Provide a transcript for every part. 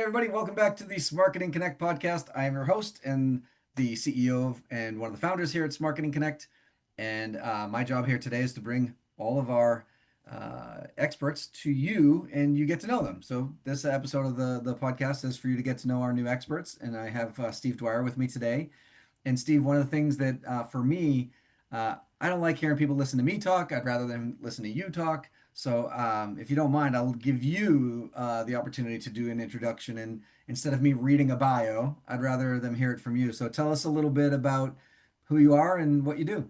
Hey, everybody, welcome back to the Smarketing CONNECT podcast. I am your host and the CEO and one of the founders here at Smarketing CONNECT. And my job here today is to bring all of our experts to you and you get to know them. So, this episode of the podcast is for you to get to know our new experts. And I have Steve Dwyer with me today. And, Steve, one of the things that for me, I don't like hearing people listen to me talk. I'd rather them listen to you talk. So, if you don't mind, I'll give you the opportunity to do an introduction. And instead of me reading a bio, I'd rather them hear it from you. So, tell us a little bit about who you are and what you do.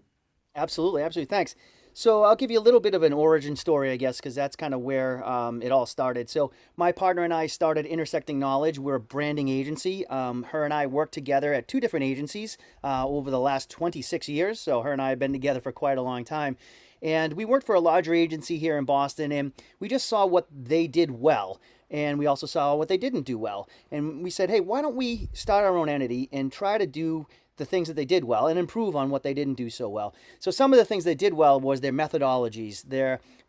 Absolutely, absolutely. Thanks. So I'll give you a little bit of an origin story, I guess, because that's kind of where it all started. So my partner and I started Intersecting Knowledge. We're a branding agency. Her and I worked together at two different agencies over the last 26 years. So her and I have been together for quite a long time. And we worked for a larger agency here in Boston, and we just saw what they did well. And we also saw what they didn't do well. And we said, hey, why don't we start our own entity and try to do the things that they did well and improve on what they didn't do so well. So some of the things they did well was their methodologies,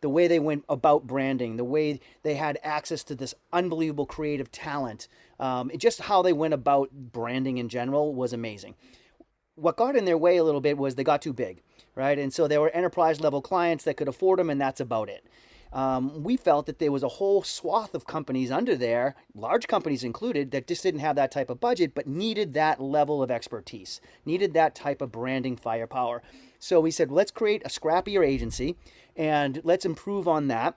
the way they went about branding, the way they had access to this unbelievable creative talent. Just how they went about branding in general was amazing. What got in their way a little bit was they got too big, right? And so there were enterprise level clients that could afford them, and that's about it. We felt that there was a whole swath of companies under there, large companies included, that just didn't have that type of budget, but needed that level of expertise, needed that type of branding firepower. So we said, let's create a scrappier agency and let's improve on that.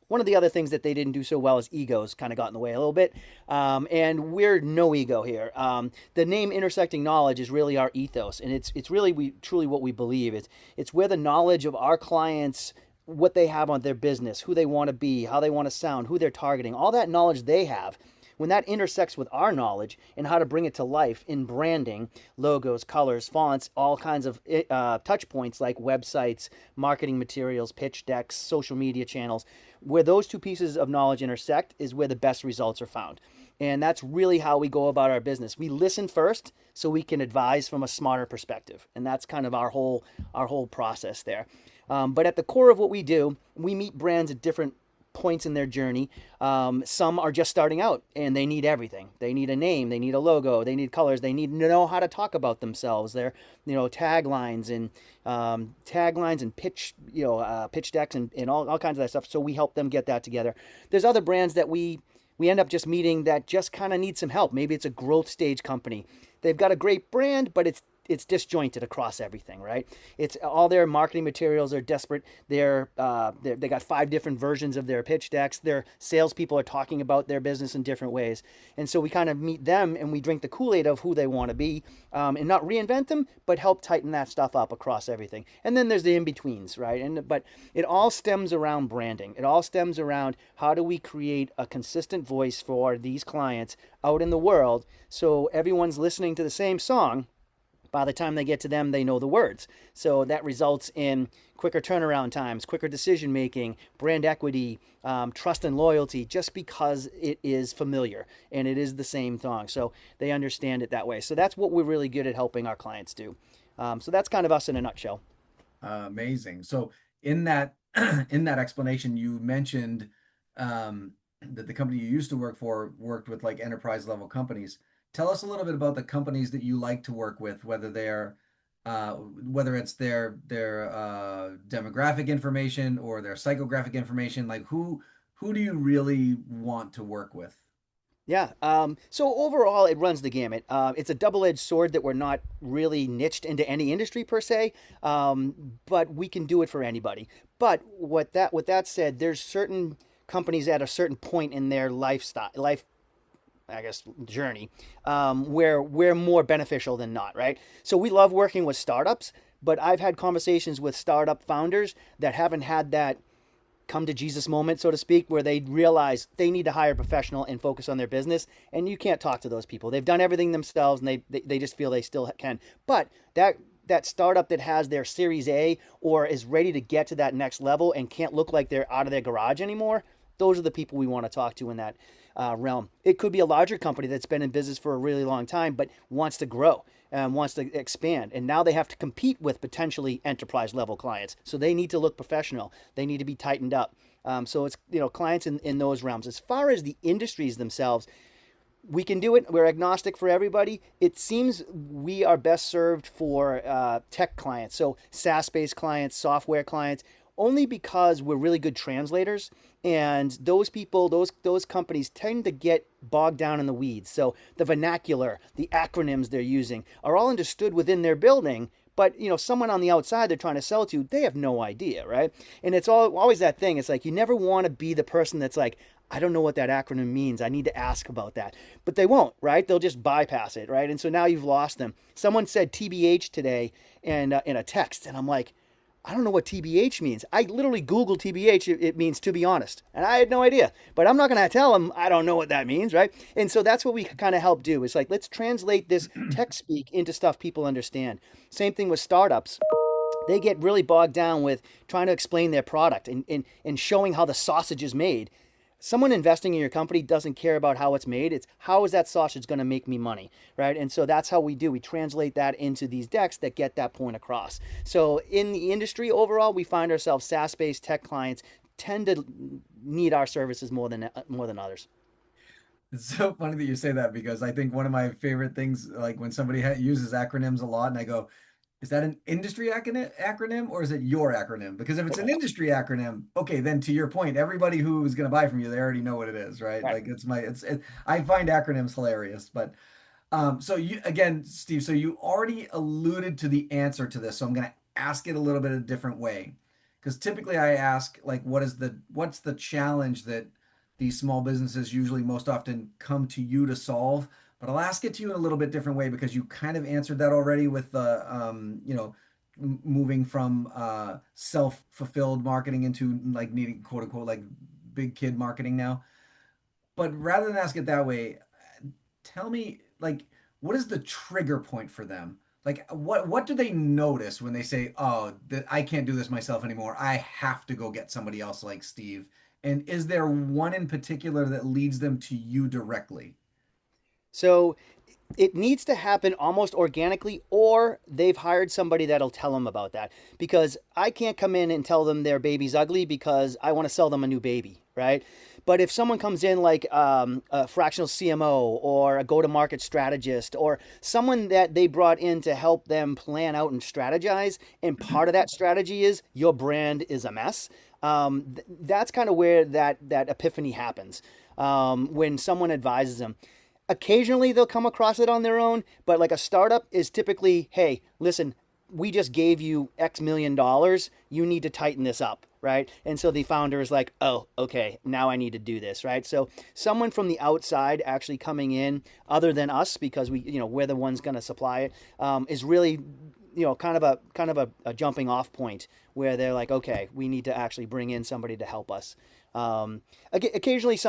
One of the other things that they didn't do so well is egos kind of got in the way a little bit. And we're no ego here. The name Intersecting Knowledge is really our ethos. And it's really truly what we believe. It's where the knowledge of our clients, what they have on their business, who they want to be, how they want to sound, who they're targeting, all that knowledge they have, when that intersects with our knowledge and how to bring it to life in branding, logos, colors, fonts, all kinds of touch points like websites, marketing materials, pitch decks, social media channels, where those two pieces of knowledge intersect is where the best results are found. And that's really how we go about our business. We listen first so we can advise from a smarter perspective. And that's kind of our whole process there. But at the core of what we do, we meet brands at different points in their journey. Some are just starting out and they need everything. They need a name, they need a logo, they need colors, they need to know how to talk about themselves. Their, taglines and pitch decks and all kinds of that stuff. So we help them get that together. There's other brands that we end up just meeting that just kind of need some help. Maybe it's a growth stage company. They've got a great brand, but it's disjointed across everything, right? It's all their marketing materials are desperate. They got 5 different versions of their pitch decks. Their salespeople are talking about their business in different ways, and so we kind of meet them and we drink the Kool-Aid of who they want to be, and not reinvent them, but help tighten that stuff up across everything. And then there's the in-betweens, right? But it all stems around branding. It all stems around how do we create a consistent voice for these clients out in the world, so everyone's listening to the same song. By the time they get to them, they know the words. So that results in quicker turnaround times, quicker decision making, brand equity, trust and loyalty, just because it is familiar and it is the same song. So they understand it that way. So that's what we're really good at helping our clients do. So that's kind of us in a nutshell. Amazing. So, in that in that explanation, you mentioned that the company you used to work for worked with like enterprise level companies. Tell us a little bit about the companies that you like to work with, whether it's their demographic information or their psychographic information. Like who do you really want to work with? Yeah. So overall, it runs the gamut. It's a double-edged sword that we're not really niched into any industry per se, but we can do it for anybody. But with that said, there's certain companies at a certain point in their life, I guess, journey, where we're more beneficial than not, right? So we love working with startups, but I've had conversations with startup founders that haven't had that come to Jesus moment, so to speak, where they realize they need to hire a professional and focus on their business. And you can't talk to those people. They've done everything themselves and they just feel they still can. But that startup that has their Series A or is ready to get to that next level and can't look like they're out of their garage anymore, those are the people we want to talk to in that realm. It could be a larger company that's been in business for a really long time, but wants to grow and wants to expand. And now they have to compete with potentially enterprise level clients. So they need to look professional. They need to be tightened up. So it's, clients in those realms. As far as the industries themselves, We can do it. We're agnostic for everybody. It seems we are best served for tech clients, so SaaS-based clients, software clients, only because we're really good translators. And those people, those companies tend to get bogged down in the weeds. So the vernacular, the acronyms they're using are all understood within their building, but someone on the outside they're trying to sell to, they have no idea, right? And it's always that thing. It's like you never want to be the person that's like, I don't know what that acronym means. I need to ask about that. But they won't, right? They'll just bypass it, right? And so now you've lost them. Someone said TBH today and in a text, and I'm like, I don't know what TBH means. I literally Googled TBH. It means to be honest. And I had no idea. But I'm not going to tell them I don't know what that means, right? And so that's what we kind of help do. It's like, let's translate this tech speak into stuff people understand. Same thing with startups. They get really bogged down with trying to explain their product and showing how the sausage is made. Someone investing in your company doesn't care about how it's made. It's how is that sausage going to make me money, right? And so that's how we do. We translate that into these decks that get that point across. So in the industry overall, we find ourselves SaaS-based tech clients tend to need our services more than others. It's so funny that you say that because I think one of my favorite things, like when somebody uses acronyms a lot, and I go, is that an industry acronym or is it your acronym? Because if it's an industry acronym, okay, then to your point, everybody who is going to buy from you, they already know what it is, right? Right. Like I find acronyms hilarious, but so you again, Steve, so you already alluded to the answer to this, so I'm going to ask it a little bit a different way. Because typically I ask like what's the challenge that these small businesses usually most often come to you to solve, but I'll ask it to you in a little bit different way because you kind of answered that already with the moving from self-fulfilled marketing into like needing quote unquote like big kid marketing now. But rather than ask it that way, tell me like what is the trigger point for them? Like what do they notice when they say, "Oh, I can't do this myself anymore. I have to go get somebody else like Steve." And is there one in particular that leads them to you directly? So it needs to happen almost organically, or they've hired somebody that'll tell them about that. Because I can't come in and tell them their baby's ugly because I want to sell them a new baby, right? But if someone comes in like a fractional CMO or a go to market strategist or someone that they brought in to help them plan out and strategize, and part of that strategy is your brand is a mess, that's kind of where that epiphany happens when someone advises them. Occasionally they'll come across it on their own, but like a startup is typically, hey, listen, we just gave you X million dollars. You need to tighten this up, right? And so the founder is like, oh, okay, now I need to do this, right? So someone from the outside actually coming in, other than us, because we're the ones going to supply it, is really kind of a jumping off point where they're like, okay, we need to actually bring in somebody to help us. Occasionally,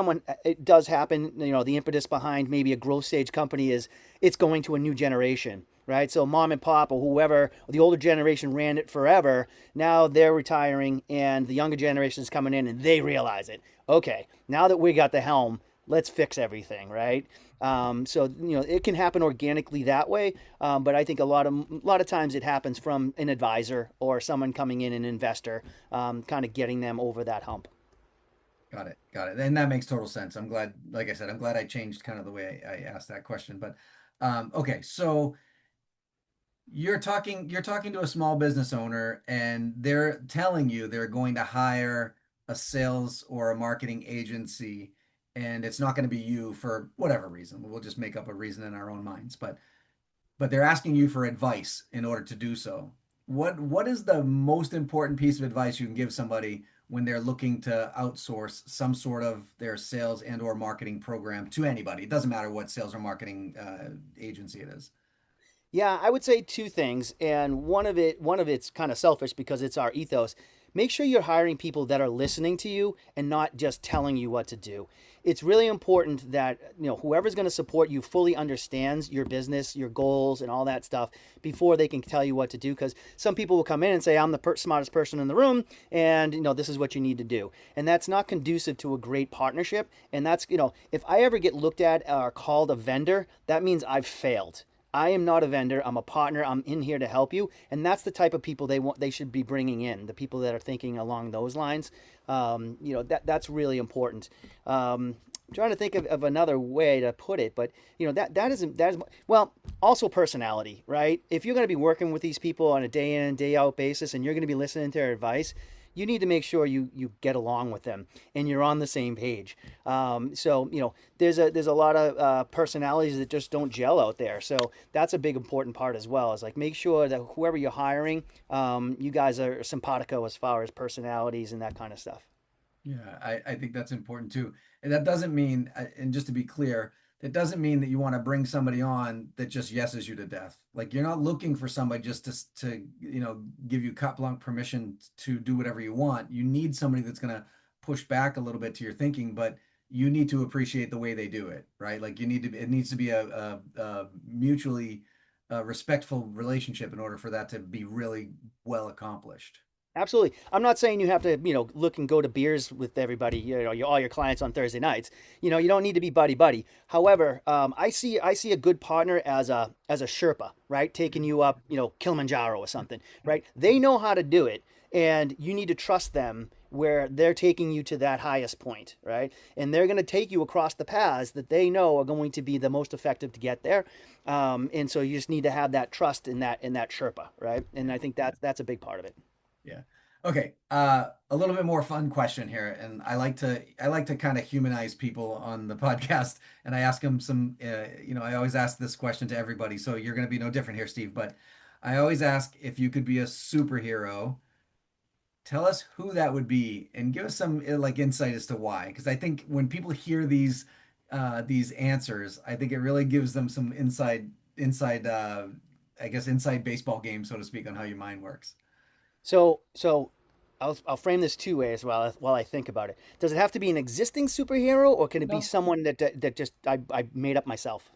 it does happen. The impetus behind maybe a growth stage company is it's going to a new generation, right? So mom and pop or whoever, the older generation ran it forever. Now they're retiring, and the younger generation is coming in, and they realize it. Okay, now that we got the helm, let's fix everything, right? So it can happen organically that way, but I think a lot of times it happens from an advisor or someone coming in, an investor, kind of getting them over that hump. Got it. Got it. And that makes total sense. I'm glad, like I said, I'm glad I changed kind of the way I asked that question. But okay, so you're talking to a small business owner and they're telling you they're going to hire a sales or a marketing agency and it's not going to be you for whatever reason. We'll just make up a reason in our own minds. But they're asking you for advice in order to do so. What is the most important piece of advice you can give somebody when they're looking to outsource some sort of their sales and or marketing program to anybody? It doesn't matter what sales or marketing agency it is. Yeah, I would say two things, and one of it's kind of selfish because it's our ethos. Make sure you're hiring people that are listening to you and not just telling you what to do. It's really important that whoever's going to support you fully understands your business, your goals, and all that stuff before they can tell you what to do. Because some people will come in and say, "I'm the smartest person in the room, and this is what you need to do," and that's not conducive to a great partnership. And that's if I ever get looked at or called a vendor, that means I've failed. I am not a vendor. I'm a partner. I'm in here to help you, and that's the type of people they should be bringing in. The people that are thinking along those lines. That's really important. trying to think of another way to put it, but that is well, also personality, right? If you're going to be working with these people on a day in and day out basis, and you're going to be listening to their advice, you need to make sure you get along with them and you're on the same page. So there's a lot of personalities that just don't gel out there. So that's a big important part as well. Is like make sure that whoever you're hiring, you guys are simpatico as far as personalities and that kind of stuff. Yeah, I think that's important too. And that doesn't mean, and just to be clear, that doesn't mean that you want to bring somebody on that just yeses you to death. Like you're not looking for somebody just to give you carte blanche permission to do whatever you want. You need somebody that's going to push back a little bit to your thinking, but you need to appreciate the way they do it, right? Like it needs to be a mutually respectful relationship in order for that to be really well accomplished. Absolutely. I'm not saying you have to, look and go to beers with everybody, all your clients on Thursday nights. You don't need to be buddy buddy. However, I see a good partner as a Sherpa, right? Taking you up, Kilimanjaro or something, right? They know how to do it, and you need to trust them where they're taking you to that highest point, right? And they're going to take you across the paths that they know are going to be the most effective to get there. And so you just need to have that trust in that Sherpa, right? And I think that's a big part of it. Yeah. Okay. A little bit more fun question here, and I like to kind of humanize people on the podcast, and I ask them some. I always ask this question to everybody, so you're going to be no different here, Steve. But I always ask if you could be a superhero, tell us who that would be, and give us some like insight as to why. Because I think when people hear these answers, I think it really gives them some inside I guess inside baseball game, so to speak, on how your mind works. So I'll frame this two ways while I think about it. Does it have to be an existing superhero, or can it be No. someone that just I made up myself?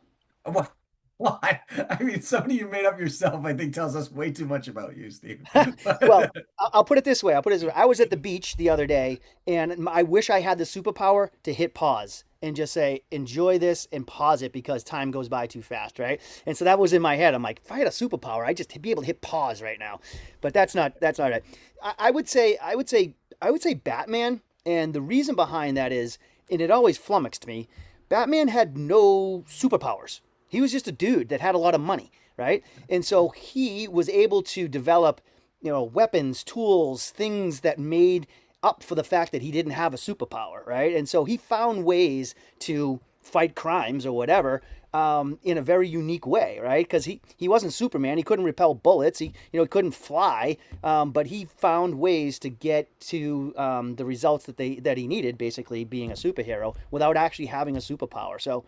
Well, I mean, somebody you made up yourself, I think, tells us way too much about you, Steve. Well, But I'll put it this way. I'll put it this way. I was at the beach the other day, and I wish I had the superpower to hit pause and just say, enjoy this and pause it because time goes by too fast, right? And so that was in my head. I'm like, if I had a superpower, I'd just be able to hit pause right now. But that's not it. I would say Batman, and the reason behind that is, and it always flummoxed me, Batman had no superpowers. He was just a dude that had a lot of money, right? And so he was able to develop, weapons, tools, things that made up for the fact that he didn't have a superpower, right? And so he found ways to fight crimes or whatever in a very unique way, right? Because he wasn't Superman. He couldn't repel bullets. He couldn't fly, but he found ways to get to the results that he needed, basically being a superhero without actually having a superpower. So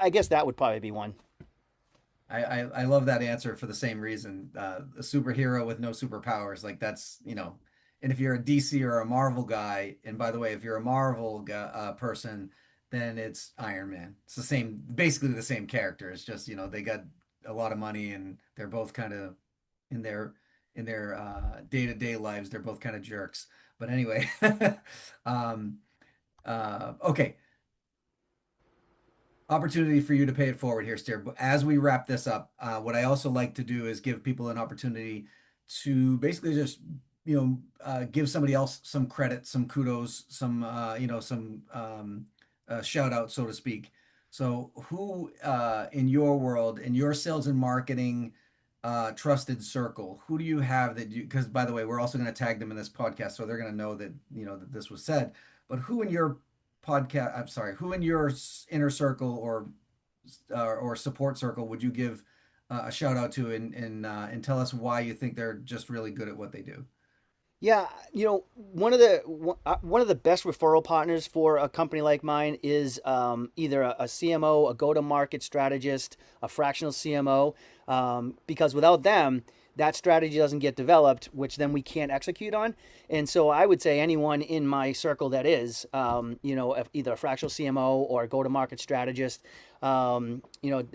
I guess that would probably be one. I love that answer for the same reason. A superhero with no superpowers, like that's. And if you're a DC or a Marvel guy, and by the way, if you're a Marvel person, then it's Iron Man. It's the same, basically the same character. It's just, they got a lot of money and they're both kind of in their day-to-day lives, they're both kind of jerks. But anyway, um, okay. Opportunity for you to pay it forward here, Steer. But as we wrap this up, what I also like to do is give people an opportunity to basically just, give somebody else some credit, some kudos, some shout out, so to speak. So, who in your world, in your sales and marketing trusted circle, who do you have that you? Because by the way, we're also going to tag them in this podcast, so they're going to know that that this was said. But who in your podcast, I'm sorry, who in your inner circle or support circle would you give a shout out to and tell us why you think they're just really good at what they do? Yeah, one of the best referral partners for a company like mine is either a CMO, a go-to-market strategist, a fractional CMO, because without them, that strategy doesn't get developed, which then we can't execute on. And so I would say anyone in my circle that is, either a fractional CMO or a go-to-market strategist. I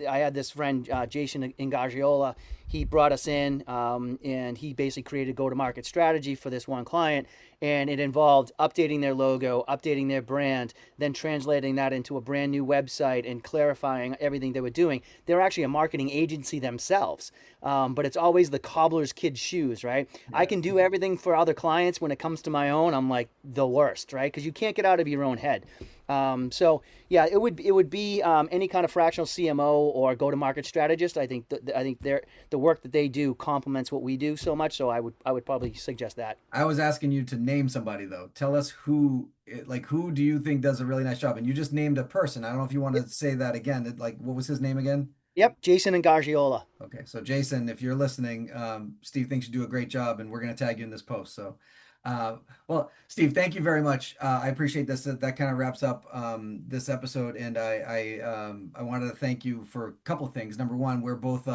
had this friend, Jason Ingagiola. He brought us in, and he basically created a go-to-market strategy for this one client, and it involved updating their logo, updating their brand, then translating that into a brand new website and clarifying everything they were doing. They're actually a marketing agency themselves, but it's always the cobbler's kid shoes, right? I Yeah. can do everything for other clients. When it comes to my own, I'm like the worst, right? Because you can't get out of your own head. So yeah, it would be any kind of fractional CMO or go to market strategist. I think the work that they do complements what we do so much. So I would probably suggest that. I was asking you to name somebody though. Tell us who, like, who do you think does a really nice job? And you just named a person. I don't know if you want to say that again. Like, what was his name again? Yep, Jason and Gargiola. Okay, so Jason, if you're listening, Steve thinks you do a great job, and we're going to tag you in this post. So, well, Steve, thank you very much. I appreciate this. That kind of wraps up this episode, and I wanted to thank you for a couple of things. Number one, we're both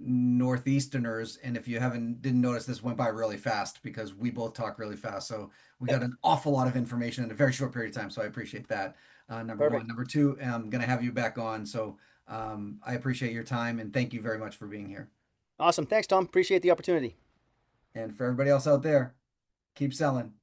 Northeasterners, and if you haven't didn't notice, this went by really fast because we both talk really fast. So we got an awful lot of information in a very short period of time. So I appreciate that. Number one. Perfect. Number two, I'm going to have you back on. So. I appreciate your time and thank you very much for being here. Awesome. Thanks, Tom. Appreciate the opportunity. And for everybody else out there, keep selling.